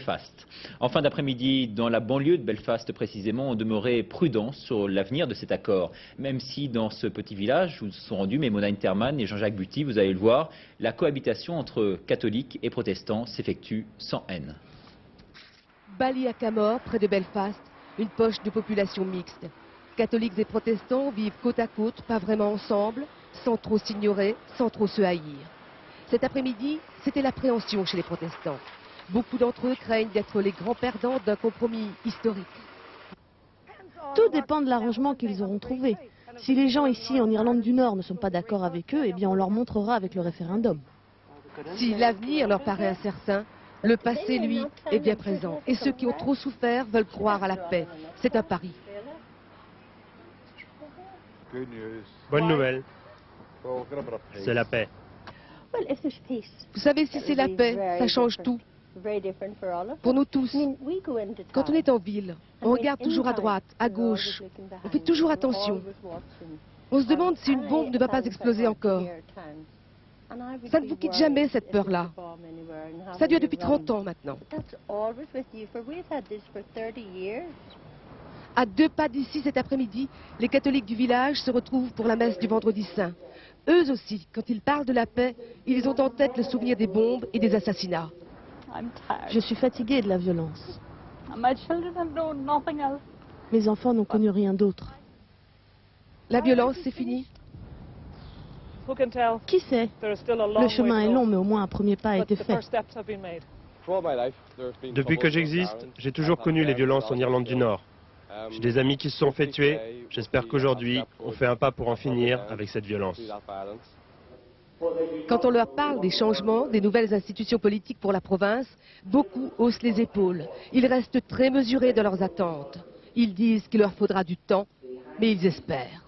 Belfast. En fin d'après-midi, dans la banlieue de Belfast précisément, on demeurait prudent sur l'avenir de cet accord. Même si dans ce petit village où se sont rendus Memona Interman et Jean-Jacques Buty, vous allez le voir, la cohabitation entre catholiques et protestants s'effectue sans haine. Ballyacamore, près de Belfast, une poche de population mixte. Catholiques et protestants vivent côte à côte, pas vraiment ensemble, sans trop s'ignorer, sans trop se haïr. Cet après-midi, c'était l'appréhension chez les protestants. Beaucoup d'entre eux craignent d'être les grands perdants d'un compromis historique. Tout dépend de l'arrangement qu'ils auront trouvé. Si les gens ici en Irlande du Nord ne sont pas d'accord avec eux, eh bien on leur montrera avec le référendum. Si l'avenir leur paraît incertain, le passé, lui, est bien présent. Et ceux qui ont trop souffert veulent croire à la paix. C'est un pari. Bonne nouvelle, c'est la paix. Vous savez, si c'est la paix, ça change tout. Pour nous tous. Quand on est en ville, on regarde toujours à droite, à gauche. On fait toujours attention. On se demande si une bombe ne va pas exploser encore. Ça ne vous quitte jamais, cette peur-là. Ça dure depuis 30 ans maintenant. À 2 pas d'ici cet après-midi, les catholiques du village se retrouvent pour la messe du Vendredi Saint. Eux aussi, quand ils parlent de la paix, ils ont en tête le souvenir des bombes et des assassinats. Je suis fatiguée de la violence. Mes enfants n'ont connu rien d'autre. La violence, c'est fini? Qui sait? Le chemin est long, mais au moins un premier pas a été fait. Depuis que j'existe, j'ai toujours connu les violences en Irlande du Nord. J'ai des amis qui se sont fait tuer. J'espère qu'aujourd'hui, on fait un pas pour en finir avec cette violence. Quand on leur parle des changements, des nouvelles institutions politiques pour la province, beaucoup haussent les épaules. Ils restent très mesurés dans leurs attentes. Ils disent qu'il leur faudra du temps, mais ils espèrent.